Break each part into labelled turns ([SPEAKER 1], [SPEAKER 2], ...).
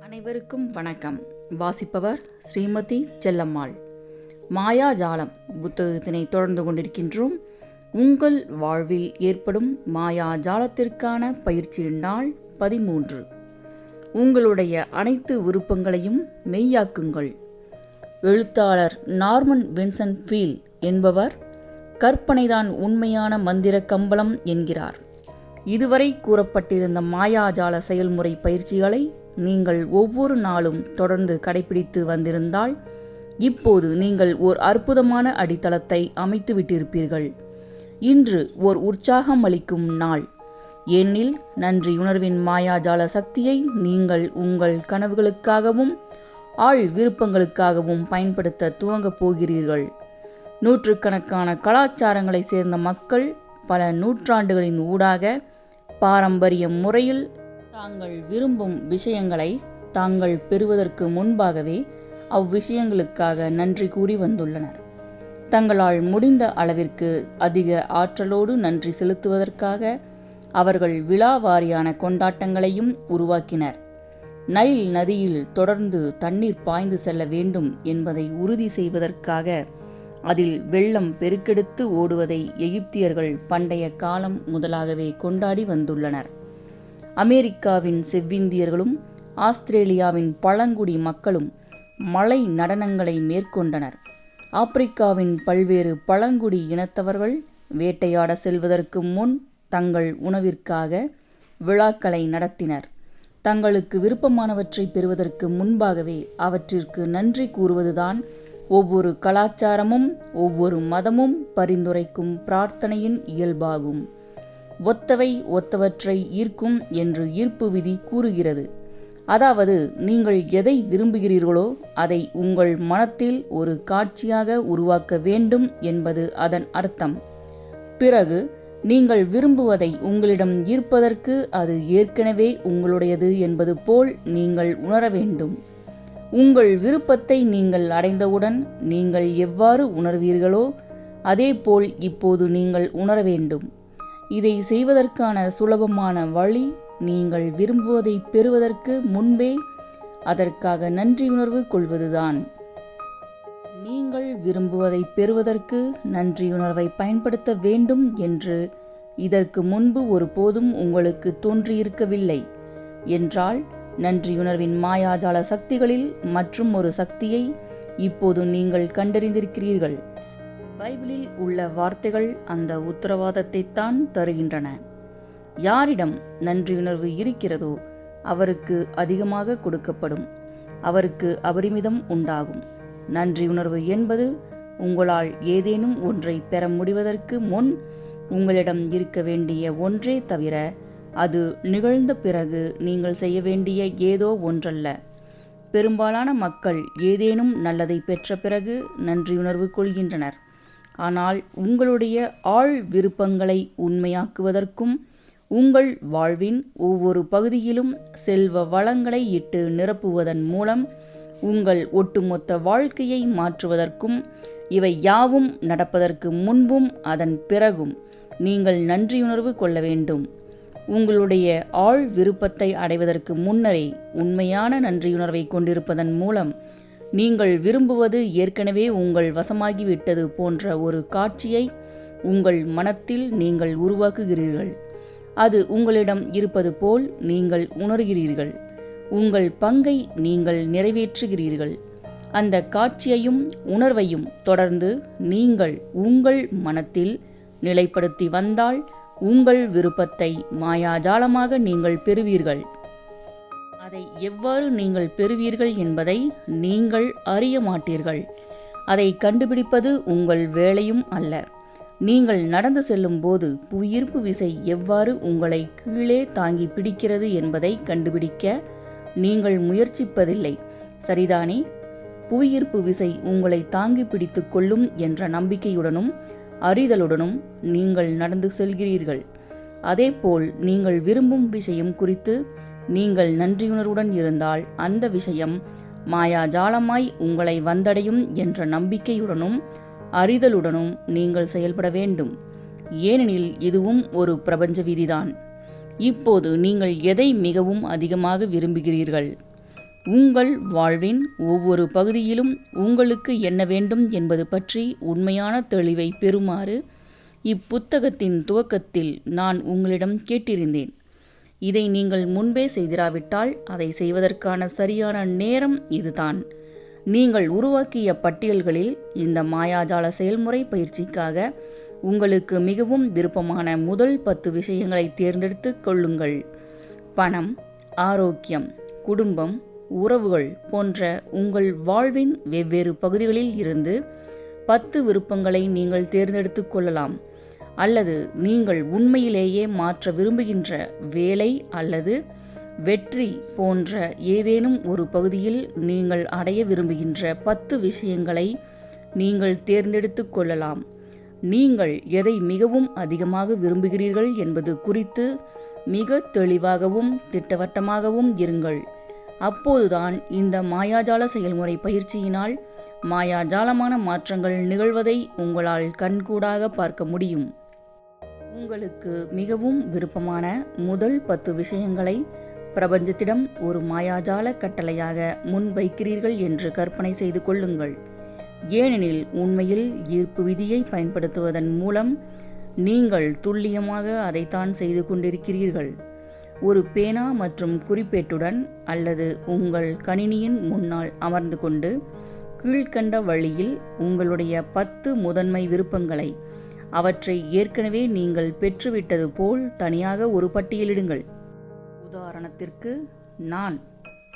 [SPEAKER 1] அனைவருக்கும் வணக்கம். வாசிப்பவர் ஸ்ரீமதி செல்லம்மாள். மாயாஜாலம் புத்தகத்தினை தொடர்ந்து கொண்டிருக்கின்றோம். உங்கள் வாழ்வில் ஏற்படும் மாயாஜாலத்திற்கான பயிற்சி நாள் 13. உங்களுடைய அனைத்து விருப்பங்களையும் மெய்யாக்குங்கள். எழுத்தாளர் நார்மன் வின்சென்ட் பீல் என்பவர் கற்பனைதான் உண்மையான மந்திர கம்பளம் என்கிறார். இதுவரை கூறப்பட்டிருந்த மாயாஜால செயல்முறை பயிற்சிகளை நீங்கள் ஒவ்வொரு நாளும் தொடர்ந்து கடைபிடித்து வந்திருந்தால் இப்போது நீங்கள் ஓர் அற்புதமான அடித்தளத்தை அமைத்து விட்டிருப்பீர்கள். இன்று ஓர் உற்சாகம் அளிக்கும் நாள். ஏனெனில் நன்றியுணர்வின் மாயாஜால சக்தியை நீங்கள் உங்கள் கனவுகளுக்காகவும் ஆழ் விருப்பங்களுக்காகவும் பயன்படுத்த துவங்கப் போகிறீர்கள். நூற்றுக்கணக்கான கலாச்சாரங்களை சேர்ந்த மக்கள் பல நூற்றாண்டுகளின் ஊடாக பாரம்பரிய முறையில் தாங்கள் விரும்பும் விஷயங்களை தாங்கள் பெறுவதற்கு முன்பாகவே அவ்விஷயங்களுக்காக நன்றி கூறி வந்துள்ளனர். தங்களால் முடிந்த அளவிற்கு அதிக ஆற்றலோடு நன்றி செலுத்துவதற்காக அவர்கள் விழாவாரியான கொண்டாட்டங்களையும் உருவாக்கினர். நைல் நதியில் தொடர்ந்து தண்ணீர் பாய்ந்து செல்ல வேண்டும் என்பதை உறுதி செய்வதற்காக அதில் வெள்ளம் பெருக்கெடுத்து ஓடுவதை எகிப்தியர்கள் பண்டைய காலம் முதலாகவே கொண்டாடி வந்துள்ளனர். அமெரிக்காவின் செவ்விந்தியர்களும் ஆஸ்திரேலியாவின் பழங்குடி மக்களும் மலை நடனங்களை மேற்கொண்டனர். ஆப்பிரிக்காவின் பல்வேறு பழங்குடி இனத்தவர்கள் வேட்டையாட செல்வதற்கு முன் தங்கள் உணவிற்காக விழாக்களை நடத்தினர். தங்களுக்கு விருப்பமானவற்றை பெறுவதற்கு முன்பாகவே அவற்றிற்கு நன்றி கூறுவதுதான் ஒவ்வொரு கலாச்சாரமும் ஒவ்வொரு மதமும் பரிந்துரைக்கும் பிரார்த்தனையின் இயல்பாகும். ஒத்தவை ஒத்தவற்றை ஈர்க்கும் என்று ஈர்ப்பு விதி கூறுகிறது. அதாவது, நீங்கள் எதை விரும்புகிறீர்களோ அதை உங்கள் மனத்தில் ஒரு காட்சியாக உருவாக்க வேண்டும் என்பது அதன் அர்த்தம். பிறகு நீங்கள் விரும்புவதை உங்களிடம் ஈர்ப்பதற்கு அது ஏற்கனவே உங்களுடையது என்பது போல் நீங்கள் உணர வேண்டும். உங்கள் விருப்பத்தை நீங்கள் அடைந்தவுடன் நீங்கள் எவ்வாறு உணர்வீர்களோ அதேபோல் இப்போது நீங்கள் உணர வேண்டும். இதை செய்வதற்கான சுலபமான வழி நீங்கள் விரும்புவதை பெறுவதற்கு முன்பே அதற்காக நன்றியுணர்வு கொள்வதுதான். நீங்கள் விரும்புவதை பெறுவதற்கு நன்றியுணர்வை பயன்படுத்த வேண்டும் என்று இதற்கு முன்பு ஒருபோதும் உங்களுக்கு தோன்றியிருக்கவில்லை என்றால் நன்றியுணர்வின் மாயாஜால சக்திகளில் மற்றும் ஒரு சக்தியை இப்போது நீங்கள் கண்டறிந்திருக்கிறீர்கள். பைபிளில் உள்ள வார்த்தைகள் அந்த உத்தரவாதத்தை தான் தருகின்றன. யாரிடம் நன்றியுணர்வு இருக்கிறதோ அவருக்கு அதிகமாக கொடுக்கப்படும், அவருக்கு அபரிமிதம் உண்டாகும். நன்றியுணர்வு என்பது உங்களால் ஏதேனும் ஒன்றை பெற முடிவதற்கு முன் உங்களிடம் இருக்க வேண்டிய ஒன்றே தவிர அது நிகழ்ந்த பிறகு நீங்கள் செய்ய வேண்டிய ஏதோ ஒன்றல்ல. பெரும்பாலான மக்கள் ஏதேனும் நல்லதை பெற்ற பிறகு நன்றியுணர்வு கொள்கின்றனர். ஆனால் உங்களுடைய ஆழ் விருப்பங்களை உண்மையாக்குவதற்கும் உங்கள் வாழ்வின் ஒவ்வொரு பகுதியிலும் செல்வ வளங்களை இட்டு நிரப்புவதன் மூலம் உங்கள் ஒட்டுமொத்த வாழ்க்கையை மாற்றுவதற்கும் இவை யாவும் நடப்பதற்கு முன்பும் அதன் பிறகும் நீங்கள் நன்றியுணர்வு கொள்ள வேண்டும். உங்களுடைய ஆழ் விருப்பத்தை அடைவதற்கு முன்னரே உண்மையான நன்றியுணர்வை கொண்டிருப்பதன் மூலம் நீங்கள் விரும்புவது ஏற்கனவே உங்கள் வசமாகிவிட்டது போன்ற ஒரு காட்சியை உங்கள் மனத்தில் நீங்கள் உருவாக்குகிறீர்கள். அது உங்களிடம் இருப்பது போல் நீங்கள் உணர்கிறீர்கள். உங்கள் பங்கை நீங்கள் நிறைவேற்றுகிறீர்கள். அந்த காட்சியையும் உணர்வையும் தொடர்ந்து நீங்கள் உங்கள் மனத்தில் நிலைப்படுத்தி வந்தால் உங்கள் விருப்பத்தை மாயாஜாலமாக நீங்கள் பெறுவீர்கள். அதை எவ்வாறு நீங்கள் பெறுவீர்கள் என்பதை நீங்கள் அறிய மாட்டீர்கள். அதை கண்டுபிடிப்பது உங்கள் வேலையும் அல்ல. நீங்கள் நடந்து செல்லும் போது புவியீர்ப்பு விசை எவ்வாறு உங்களை கீழே தாங்கி பிடிக்கிறது என்பதை கண்டுபிடிக்க நீங்கள் முயற்சிப்பதில்லை, சரிதானே? புவியீர்ப்பு விசை உங்களை தாங்கி பிடித்து கொள்ளும் என்ற நம்பிக்கையுடனும் அறிதலுடனும் நீங்கள் நடந்து செல்கிறீர்கள். அதேபோல் நீங்கள் விரும்பும் விஷயம் குறித்து நீங்கள் நன்றியுணர்வுடன் இருந்தால் அந்த விஷயம் மாயாஜாலமாய் உங்களை வந்தடையும் என்ற நம்பிக்கையுடனும் அறிதலுடனும் நீங்கள் செயல்பட வேண்டும். ஏனெனில் இதுவும் ஒரு பிரபஞ்ச விதிதான். இப்போது நீங்கள் எதை மிகவும் அதிகமாக விரும்புகிறீர்கள்? உங்கள் வாழ்வின் ஒவ்வொரு பகுதியிலும் உங்களுக்கு என்ன வேண்டும் என்பது பற்றி உண்மையான தெளிவை பெறுமாறு இப்புத்தகத்தின் துவக்கத்தில் நான் உங்களிடம் கேட்டிருந்தேன். இதை நீங்கள் முன்பே செய்திராவிட்டால் அதை செய்வதற்கான சரியான நேரம் இதுதான். நீங்கள் உருவாக்கிய பட்டியல்களில் இந்த மாயாஜால செயல்முறை பயிற்சிக்காக உங்களுக்கு மிகவும் விருப்பமான முதல் 10 விஷயங்களை தேர்ந்தெடுத்து கொள்ளுங்கள். பணம், ஆரோக்கியம், குடும்பம், உறவுகள் போன்ற உங்கள் வாழ்வின் வெவ்வேறு பகுதிகளில் இருந்து 10 விருப்பங்களை நீங்கள் தேர்ந்தெடுத்து கொள்ளலாம். அல்லது நீங்கள் உண்மையிலேயே மாற்ற விரும்புகின்ற வேலை அல்லது வெற்றி போன்ற ஏதேனும் ஒரு பகுதியில் நீங்கள் அடைய விரும்புகின்ற 10 விஷயங்களை நீங்கள் தேர்ந்தெடுத்து கொள்ளலாம். நீங்கள் எதை மிகவும் அதிகமாக விரும்புகிறீர்கள் என்பது குறித்து மிக தெளிவாகவும் திட்டவட்டமாகவும் இருங்கள். அப்போதுதான் இந்த மாயாஜால செயல்முறை பயிற்சியினால் மாயாஜாலமான மாற்றங்கள் நிகழ்வதை உங்களால் கண்கூடாக பார்க்க முடியும். உங்களுக்கு மிகவும் விருப்பமான முதல் 10 விஷயங்களை பிரபஞ்சத்திடம் ஒரு மாயாஜால கட்டளையாக முன்வைக்கிறீர்கள் என்று கற்பனை செய்து கொள்ளுங்கள். ஏனெனில் உண்மையில் ஈர்ப்பு விதியை பயன்படுத்துவதன் மூலம் நீங்கள் துல்லியமாக அதைத்தான் செய்து கொண்டிருக்கிறீர்கள். ஒரு பேனா மற்றும் குறிப்பேட்டுடன் அல்லது உங்கள் கணினியின் முன்னால் அமர்ந்து கொண்டு கீழ்க்கண்ட வழியில் உங்களுடைய 10 முதன்மை விருப்பங்களை அவற்றை ஏற்கனவே நீங்கள் பெற்றுவிட்டது போல் தனியாக ஒரு பட்டியலிடுங்கள். உதாரணத்திற்கு, நான்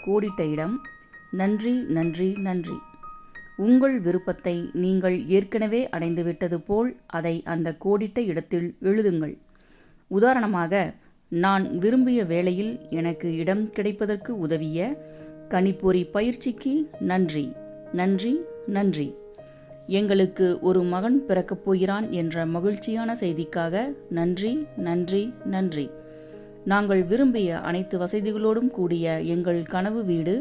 [SPEAKER 1] கோடிட்ட இடம், நன்றி நன்றி நன்றி. உங்கள் விருப்பத்தை நீங்கள் ஏற்கனவே அடைந்துவிட்டது போல் அதை அந்த கோடிட்ட இடத்தில் எழுதுங்கள். உதாரணமாக, நான் விரும்பிய வேளையில் எனக்கு இடம் கிடைப்பதற்கு உதவிய கணிப்பொறி பயிற்சிக்கு நன்றி நன்றி நன்றி. எங்களுக்கு ஒரு மகன் பிறக்கப் போகிறான் என்ற மகிழ்ச்சியான செய்திக்காக நன்றி நன்றி நன்றி. நாங்கள் விரும்பிய அனைத்து வசதிகளோடும் கூடிய எங்கள் கனவு வீடு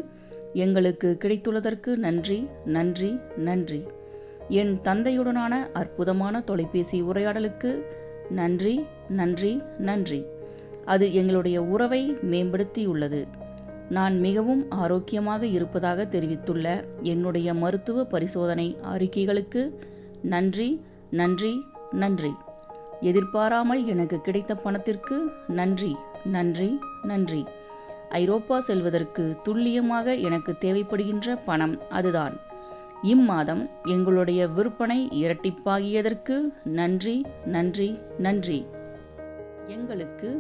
[SPEAKER 1] எங்களுக்கு கிடைத்துள்ளதற்கு நன்றி நன்றி நன்றி. என் தந்தையுடனான அற்புதமான தொலைபேசி உரையாடலுக்கு நன்றி நன்றி நன்றி. அது எங்களுடைய உறவை மேம்படுத்தியுள்ளது. நான் மிகவும் ஆரோக்கியமாக இருப்பதாக தெரிவித்துள்ள என்னுடைய மருத்துவ பரிசோதனை அறிக்கைகளுக்கு நன்றி நன்றி நன்றி. எதிர்பாராமல் எனக்கு கிடைத்த பணத்திற்கு நன்றி நன்றி நன்றி. ஐரோப்பா செல்வதற்கு துல்லியமாக எனக்கு தேவைப்படுகின்ற பணம் அதுதான். இம்மாதம் எங்களுடைய விற்பனை இரட்டிப்பாகியதற்கு நன்றி நன்றி நன்றி. எங்களுக்கு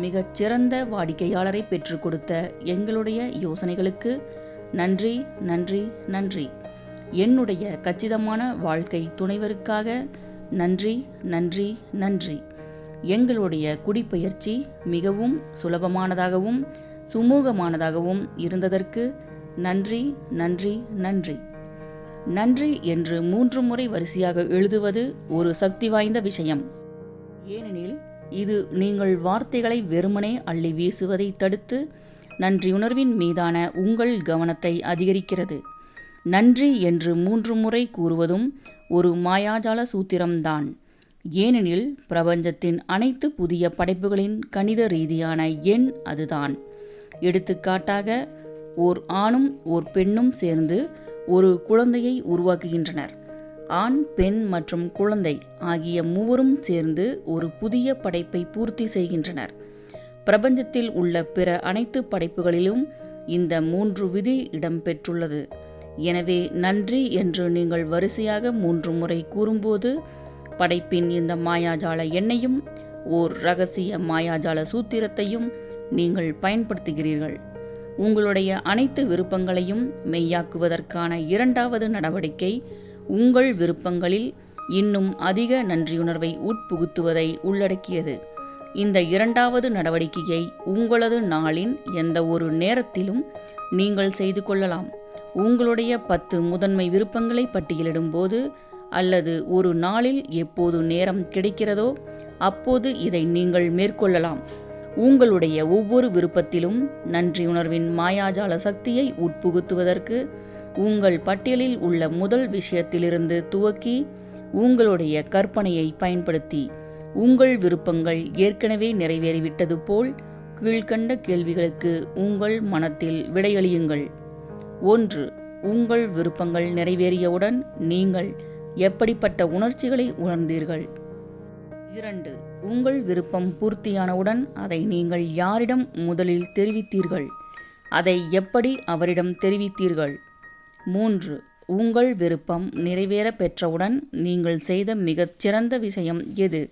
[SPEAKER 1] மிகச்சிறந்த வாடிக்கையாளரை பெற்றுக் கொடுத்த எங்களுடைய யோசனைகளுக்கு நன்றி நன்றி நன்றி. என்னுடைய கச்சிதமான வாழ்க்கை துணைவருக்காக நன்றி நன்றி நன்றி. எங்களுடைய குடிபெயர்ச்சி மிகவும் சுலபமானதாகவும் சுமூகமானதாகவும் இருந்ததற்கு நன்றி நன்றி நன்றி. நன்றி என்று 3 முறை வரிசையாக எழுதுவது ஒரு சக்தி வாய்ந்த விஷயம். ஏனெனில் இது நீங்கள் வார்த்தைகளை வெறுமனே அள்ளி வீசுவதை தடுத்து நன்றியுணர்வின் மீதான உங்கள் கவனத்தை அதிகரிக்கிறது. நன்றி என்று 3 முறை கூறுவதும் ஒரு மாயாஜால சூத்திரம்தான். ஏனெனில் பிரபஞ்சத்தின் அனைத்து புதிய படைப்புகளின் கணித ரீதியான எண் அதுதான். எடுத்துக்காட்டாக, ஓர் ஆணும் ஓர் பெண்ணும் சேர்ந்து ஒரு குழந்தையை உருவாக்குகின்றனர். ஆண், பெண் மற்றும் குழந்தை ஆகிய மூவரும் சேர்ந்து ஒரு புதிய படைப்பை பூர்த்தி செய்கின்றனர். பிரபஞ்சத்தில் உள்ள பிற அனைத்து படைப்புகளிலும் இந்த 3 விதி இடம்பெற்றுள்ளது. எனவே நன்றி என்று நீங்கள் வரிசையாக 3 முறை கூறும்போது படைப்பின் இந்த மாயாஜால எண்ணையும் ஓர் இரகசிய மாயாஜால சூத்திரத்தையும் நீங்கள் பயன்படுத்துகிறீர்கள். உங்களுடைய அனைத்து விருப்பங்களையும் மெய்யாக்குவதற்கான 2வது நடவடிக்கை உங்கள் விருப்பங்களில் இன்னும் அதிக நன்றியுணர்வை உட்புகுத்துவதை உள்ளடக்கியது. இந்த 2வது நடவடிக்கையை உங்களது நாளின் எந்த ஒரு நேரத்திலும் நீங்கள் செய்து கொள்ளலாம். உங்களுடைய 10 முதன்மை விருப்பங்களை பட்டியலிடும்போது அல்லது ஒரு நாளில் எப்போது நேரம் கிடைக்கிறதோ அப்போது இதை நீங்கள் மேற்கொள்ளலாம். உங்களுடைய ஒவ்வொரு விருப்பத்திலும் நன்றியுணர்வின் மாயாஜால சக்தியை உட்புகுத்துவதற்கு உங்கள் பட்டியலில் உள்ள முதல் விஷயத்திலிருந்து துவக்கி உங்களுடைய கற்பனையை பயன்படுத்தி உங்கள் விருப்பங்கள் ஏற்கனவே நிறைவேறிவிட்டது போல் கீழ்க்கண்ட கேள்விகளுக்கு உங்கள் மனத்தில் விடையளியுங்கள். 1. உங்கள் விருப்பங்கள் நிறைவேறியவுடன் நீங்கள் எப்படிப்பட்ட உணர்ச்சிகளை உணர்ந்தீர்கள்? 2. உங்கள் விருப்பம் பூர்த்தியானவுடன் அதை நீங்கள் யாரிடம் முதலில் தெரிவித்தீர்கள்? அதை எப்படி அவரிடம் தெரிவித்தீர்கள்? 3. உங்கள் விருப்பம் நிறைவேற பெற்றவுடன் நீங்கள் செய்த மிகச் சிறந்த விஷயம் எது?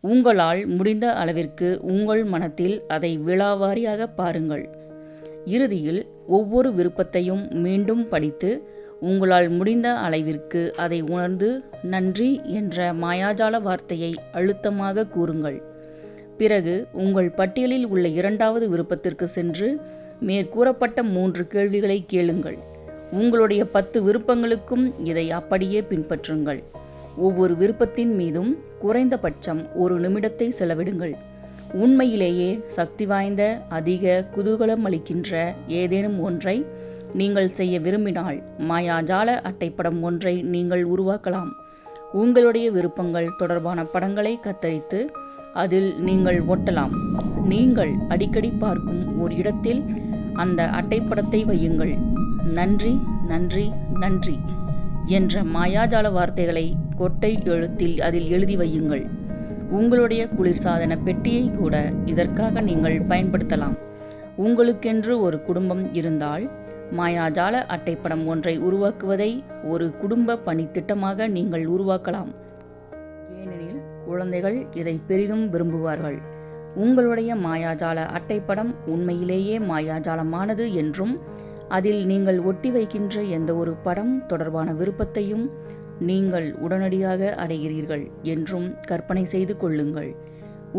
[SPEAKER 1] உங்களால் முடிந்த அளவிற்கு உங்கள் மனத்தில் அதை விலாவாரியாக பாருங்கள். இறுதியில் ஒவ்வொரு விருப்பத்தையும் மீண்டும் படித்து உங்களால் முடிந்த அளவிற்கு அதை உணர்ந்து நன்றி என்ற மாயாஜால வார்த்தையை அழுத்தமாக கூறுங்கள். பிறகு உங்கள் பட்டியலில் உள்ள 2வது விருப்பத்திற்கு சென்று மேற்கூறப்பட்ட 3 கேள்விகளை கேளுங்கள். உங்களுடைய 10 விருப்பங்களுக்கும் இதை அப்படியே பின்பற்றுங்கள். ஒவ்வொரு விருப்பத்தின் மீதும் குறைந்தபட்சம் 1 நிமிடத்தை செலவிடுங்கள். உண்மையிலேயே சக்தி வாய்ந்த, அதிக குதூகலம் அளிக்கின்ற ஏதேனும் ஒன்றை நீங்கள் செய்ய விரும்பினால் மாயாஜால அட்டைப்படம் ஒன்றை நீங்கள் உருவாக்கலாம். உங்களுடைய விருப்பங்கள் தொடர்பான படங்களை கத்தரித்து அதில் நீங்கள் ஒட்டலாம். நீங்கள் அடிக்கடி பார்க்கும் ஒரு இடத்தில் அந்த அட்டைப்படத்தை வையுங்கள். நன்றி, நன்றி, நன்றி என்ற மாயாஜால வார்த்தைகளை கொட்டை எழுத்தில் அதில் எழுதி வையுங்கள். உங்களுடைய குளிர்சாதன பெட்டியை கூட இதற்காக நீங்கள் பயன்படுத்தலாம். உங்களுக்கென்று ஒரு குடும்பம் இருந்தால் மாயாஜால அட்டைப்படம் ஒன்றை உருவாக்குவதை ஒரு குடும்ப பணித்திட்டமாக நீங்கள் உருவாக்கலாம். ஏனெனில் குழந்தைகள் இதை பெரிதும் விரும்புவார்கள். உங்களுடைய மாயாஜால அட்டைப்படம் உண்மையிலேயே மாயாஜாலமானது என்றும் அதில் நீங்கள் ஒட்டி வைக்கின்ற எந்த ஒரு படம் தொடர்பான விருப்பத்தையும் நீங்கள் உடனடியாக அடைகிறீர்கள் என்றும் கற்பனை செய்து கொள்ளுங்கள்.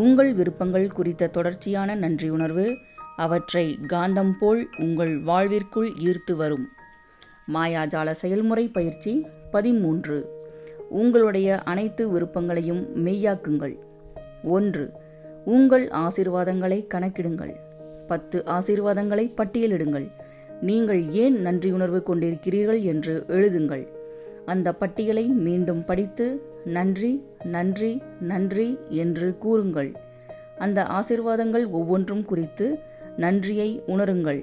[SPEAKER 1] உங்கள் விருப்பங்கள் குறித்த தொடர்ச்சியான நன்றியுணர்வு அவற்றை காந்தம் போல் உங்கள் வாழ்விற்குள் ஈர்த்து வரும். மாயாஜால செயல்முறை பயிற்சி 13. உங்களுடைய அனைத்து விருப்பங்களையும் மெய்யாக்குங்கள். 1. உங்கள் ஆசீர்வாதங்களை கணக்கிடுங்கள். 10 ஆசீர்வாதங்களை பட்டியலிடுங்கள். நீங்கள் ஏன் நன்றியுணர்வு கொண்டிருக்கிறீர்கள் என்று எழுதுங்கள். அந்த பட்டியலை மீண்டும் படித்து நன்றி, நன்றி, நன்றி என்று கூறுங்கள். அந்த ஆசீர்வாதங்கள் ஒவ்வொன்றும் குறித்து நன்றியை உணருங்கள்.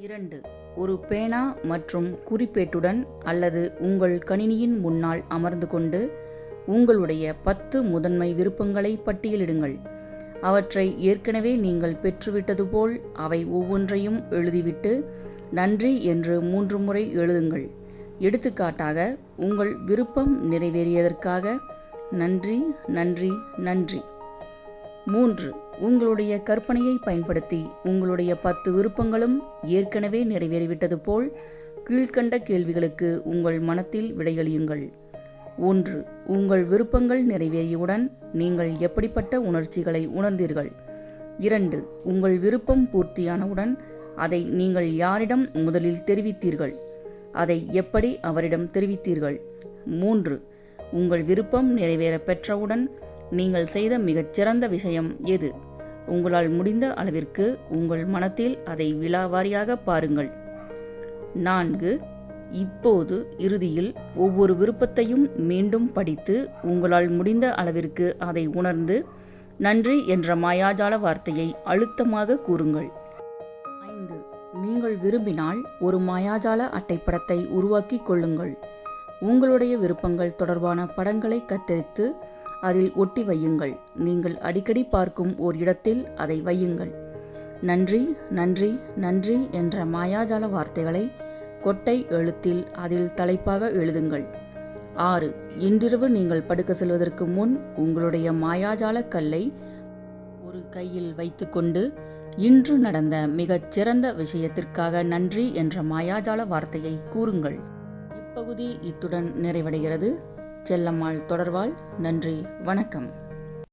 [SPEAKER 1] 2. ஒரு பேனா மற்றும் குறிப்பேட்டுடன் அல்லது உங்கள் கணினியின் முன்னால் அமர்ந்து கொண்டு உங்களுடைய 10 முதன்மை விருப்பங்களை பட்டியலிடுங்கள். அவற்றை ஏற்கனவே நீங்கள் பெற்றுவிட்டது போல் அவை ஒவ்வொன்றையும் எழுதிவிட்டு நன்றி என்று 3 முறை எழுதுங்கள். எடுத்துக்காட்டாக, உங்கள் விருப்பம் நிறைவேறியதற்காக நன்றி, நன்றி, நன்றி. 3. உங்களுடைய கற்பனையை பயன்படுத்தி உங்களுடைய 10 விருப்பங்களும் ஏற்கனவே நிறைவேறிவிட்டது போல் கீழ்க்கண்ட கேள்விகளுக்கு உங்கள் மனத்தில் விடையளியுங்கள். 1. உங்கள் விருப்பங்கள் நிறைவேறியவுடன் நீங்கள் எப்படிப்பட்ட உணர்ச்சிகளை உணர்ந்தீர்கள்? 2. உங்கள் விருப்பம் பூர்த்தியானவுடன் அதை நீங்கள் யாரிடம் முதலில் தெரிவித்தீர்கள்? அதை எப்படி அவரிடம் தெரிவித்தீர்கள்? 3. உங்கள் விருப்பம் நிறைவேற பெற்றவுடன் நீங்கள் செய்த மிகச் சிறந்த விஷயம் எது? உங்களால் முடிந்த அளவிற்கு உங்கள் மனத்தில் அதை விலாவாரியாக பாருங்கள். 4. இப்போது இறுதியில் ஒவ்வொரு விருப்பத்தையும் மீண்டும் படித்து உங்களால் முடிந்த அளவிற்கு அதை உணர்ந்து நன்றி என்ற மாயாஜால வார்த்தையை அழுத்தமாக கூறுங்கள். 5. நீங்கள் விரும்பினால் ஒரு மாயாஜால அட்டைப்படத்தை உருவாக்கி கொள்ளுங்கள். உங்களுடைய விருப்பங்கள் தொடர்பான படங்களை கத்தரித்து அதில் ஒட்டி வையுங்கள். நீங்கள் அடிக்கடி பார்க்கும் ஓர் இடத்தில் அதை வையுங்கள். நன்றி, நன்றி, நன்றி என்ற மாயாஜால வார்த்தைகளை கொட்டை எழுத்தில் அதில் தலைப்பாக எழுதுங்கள். 6. இன்றிரவு நீங்கள் படுக்க செல்வதற்கு முன் உங்களுடைய மாயாஜால கல்லை ஒரு கையில் வைத்துக்கொண்டு இன்று நடந்த மிகச் சிறந்த விஷயத்திற்காக நன்றி என்ற மாயாஜால வார்த்தையை கூறுங்கள். இப்பகுதி இத்துடன் நிறைவடைகிறது. செல்லம்மாள் தொடர்வாள். நன்றி, வணக்கம்.